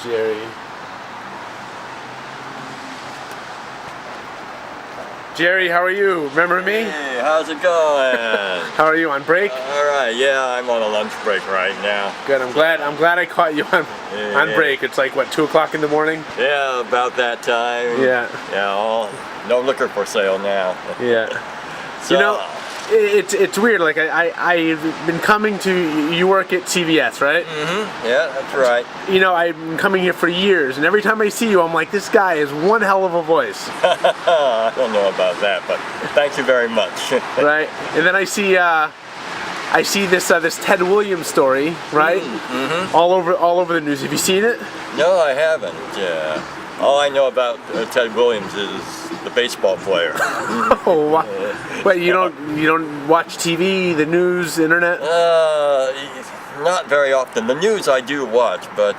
Jerry. Jerry, how are you? Remember me? Hey, how's it going? How are you, on break? All right, yeah, I'm on a lunch break right now. Good. I'm glad I caught you on break. It's like what, 2 o'clock in the morning? Yeah, about that time. Yeah. Yeah, no liquor for sale now. Yeah. So, you know, it's weird. Like I've been coming to. You work at CVS, right? Mm-hmm. Yeah, that's right. You know, I've been coming here for years, and every time I see you, I'm like, this guy is one hell of a voice. I don't know about that, but thank you very much. Right. And then I see this Ted Williams story, right? Mm-hmm. All over the news. Have you seen it? No, I haven't. All I know about Ted Williams is the baseball player. Oh, wow. Wait, you don't watch TV, the news, internet? Not very often. The news I do watch, but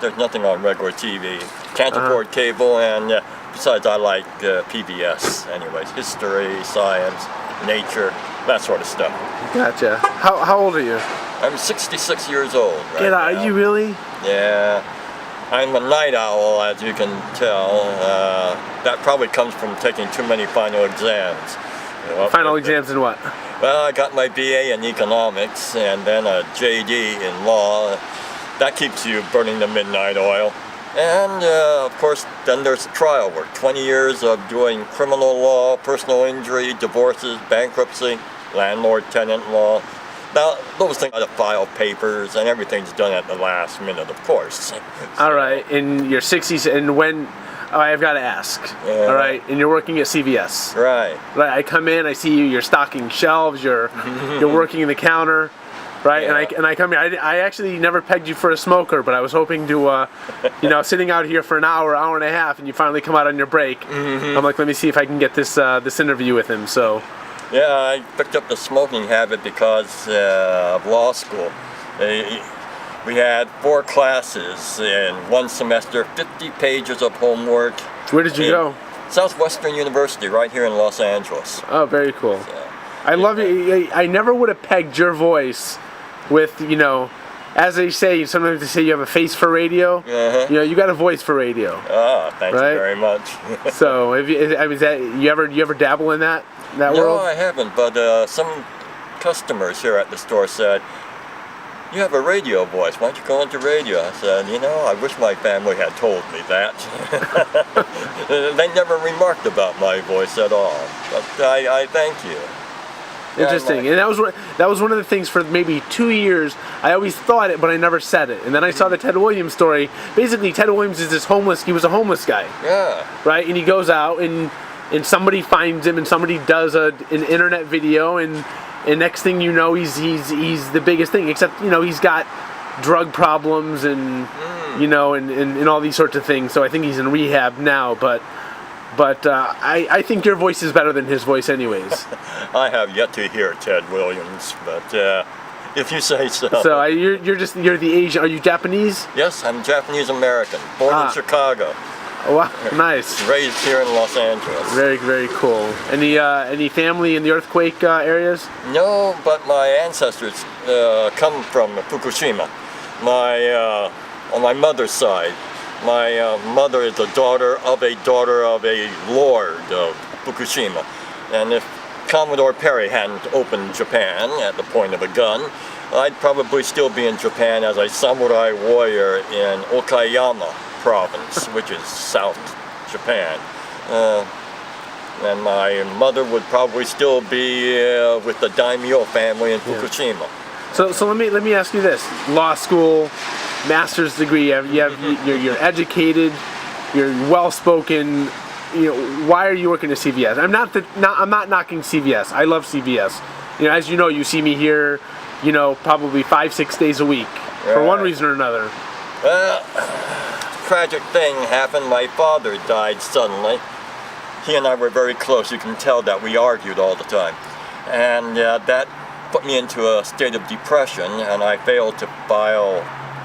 there's nothing on regular TV. Can't afford cable, and besides, I like PBS. Anyways, history, science, nature, that sort of stuff. Gotcha. How old are you? I'm 66 years old right now. Are you really? Yeah. I'm a night owl, as you can tell. That probably comes from taking too many final exams. Final exams in what? Well, I got my BA in economics and then a JD in law. That keeps you burning the midnight oil. And of course, then there's trial work. 20 years of doing criminal law, personal injury, divorces, bankruptcy, landlord-tenant law. Now, those things, to file papers, and everything's done at the last minute, of course. All right, in your 60s, and when, I've got to ask, all right, and you're working at CVS. Right. Right, I come in, I see you're stocking shelves, you're working in the counter, right, Yeah. and I come here, I actually never pegged you for a smoker, but I was hoping to, sitting out here for an hour and a half, and you finally come out on your break. I'm like, let me see if I can get this interview with him, so. Yeah, I picked up the smoking habit because of law school. We had 4 classes in one semester, 50 pages of homework. Where did you go? Southwestern University, right here in Los Angeles. Oh, very cool. I love you. I never would have pegged your voice with, as they say, sometimes they say you have a face for radio. You got a voice for radio. Oh, thank you very much. So, you ever dabble in that world? No, I haven't, but some customers here at the store said, you have a radio voice, why don't you go into radio? I said, I wish my family had told me that. They never remarked about my voice at all, but I thank you. Interesting, and that was one of the things for maybe 2 years. I always thought it, but I never said it. And then I saw the Ted Williams story. Basically, Ted Williams is he was a homeless guy. Yeah. Right, and he goes out and somebody finds him, and somebody does an internet video, and next thing you know, he's the biggest thing. Except he's got drug problems and and all these sorts of things. So I think he's in rehab now, but I think your voice is better than his voice, anyways. I have yet to hear Ted Williams, but if you say so. So you're the Asian. Are you Japanese? Yes, I'm Japanese American, born in Chicago. Wow, nice. Raised here in Los Angeles. Very, very cool. Any family in the earthquake areas? No, but my ancestors come from Fukushima. On my mother's side, my mother is the daughter of a lord of Fukushima. And if Commodore Perry hadn't opened Japan at the point of a gun, I'd probably still be in Japan as a samurai warrior in Okayama province, which is South Japan. And my mother would probably still be with the daimyo family in Fukushima. So let me ask you this: law school, master's degree. You're educated. You're well spoken. Why are you working at CVS? I'm not knocking CVS. I love CVS. As you know, you see me here. Probably 5-6 days a week for one reason or another. Tragic thing happened. My father died suddenly. He and I were very close. You can tell that we argued all the time. And that put me into a state of depression, and I failed to file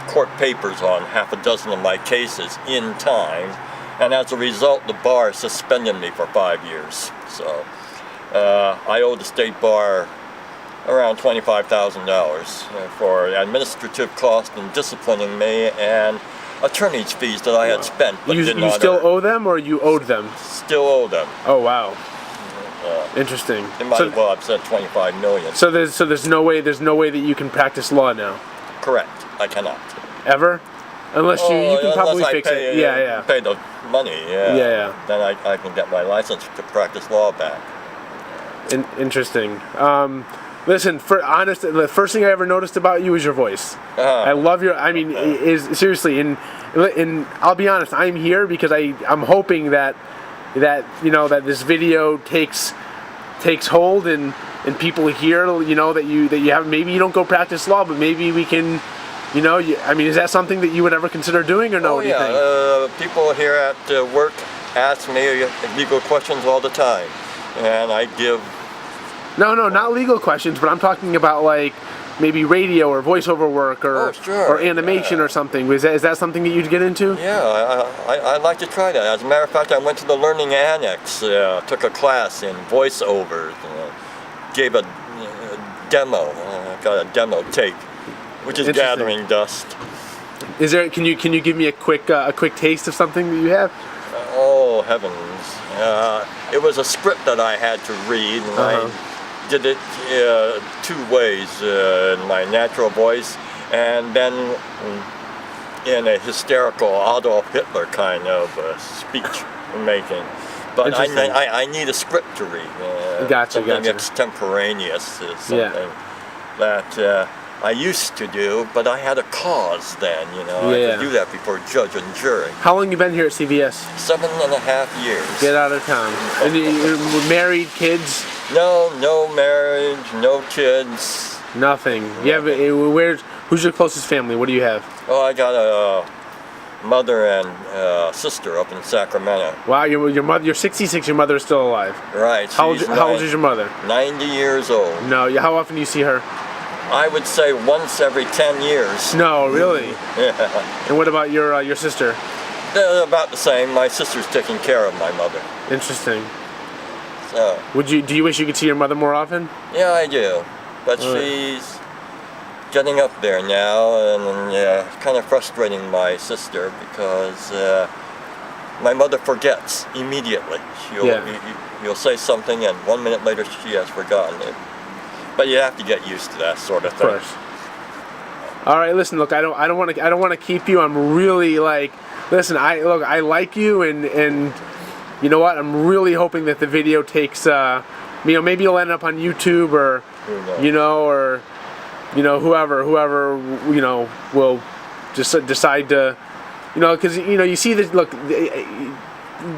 court papers on half a dozen of my cases in time. And as a result, the bar suspended me for 5 years. So I owe the state bar around $25,000 for administrative costs and disciplining me and attorney's fees that I had spent but did You not still earn. owe them, or you owed them? Still owe them. Oh wow. Interesting. They might So, as well have said 25 million. so there's no way that you can practice law now, Correct. I cannot. ever, unless you can probably unless I fix pay, it. Yeah. Pay the money. Yeah. Then I can get my license to practice law back. Interesting. Listen, the first thing I ever noticed about you is your voice. I love your. I mean, is seriously. And I'll be honest. I'm here because I'm hoping that this video takes hold and people hear that you have. Maybe you don't go practice law, but maybe we can. I mean, is that something that you would ever consider doing, or no? Oh yeah. People here at work ask me legal questions all the time, and I give. No, not legal questions, but I'm talking about like maybe radio or voiceover work or or animation or something. Is that something that you'd get into? Yeah, I'd like to try that. As a matter of fact, I went to the Learning Annex, took a class in voiceovers, gave a demo, got a demo tape, which is gathering dust. Is there? Can you give me a quick taste of something that you have? Oh heavens! It was a script that I had to read, and I did it 2 ways: in my natural voice, and then in a hysterical Adolf Hitler kind of speech making. But I need a script to read. Something extemporaneous is something that I used to do, but I had a cause then, I could do that before judge and jury. How long you been here at CVS? 7.5 years. Get out of town. And you're married, kids? No marriage, no kids. Nothing. You have who's your closest family? What do you have? Oh, I got a mother and sister up in Sacramento. Wow, your mother. You're 66. Your mother is still alive. Right. How old is your mother? 90 years old. No. How often do you see her? I would say once every 10 years. No, really? Yeah. And what about your sister? They're about the same. My sister's taking care of my mother. Interesting. So. Do you wish you could see your mother more often? Yeah, I do. But she's getting up there now, and kind of frustrating my sister because my mother forgets immediately. You'll say something, and 1 minute later she has forgotten it. But you have to get used to that sort of thing. Of course. All right, listen. Look, I don't want to keep you. I'm really listen. I like you, and you know what? I'm really hoping that the video takes. Maybe you'll end up on YouTube, or whoever will just decide to, because you see this. Look,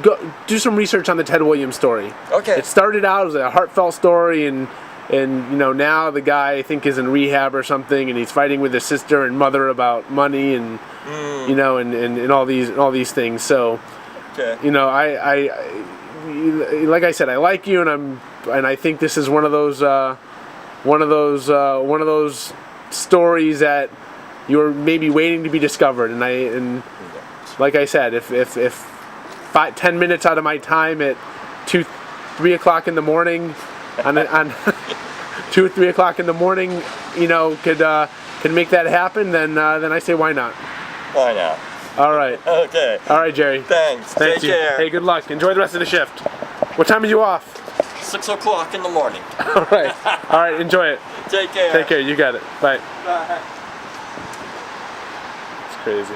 go do some research on the Ted Williams story. Okay. It started out as a heartfelt story, and now the guy I think is in rehab or something, and he's fighting with his sister and mother about money and and all these things. So I like I said, I like you, and I think this is one of those stories that you're maybe waiting to be discovered. And like I said, if 10 minutes out of my time at 2-3 o'clock in the morning on 2 or 3 o'clock in the morning, could make that happen, then I say why not? Why not? All right. Okay. All right, Jerry. Thanks. Take care. Hey, good luck. Enjoy the rest of the shift. What time are you off? 6 o'clock in the morning. All right. All right. Enjoy it. Take care. Take care. You got it. Bye. Bye. It's crazy.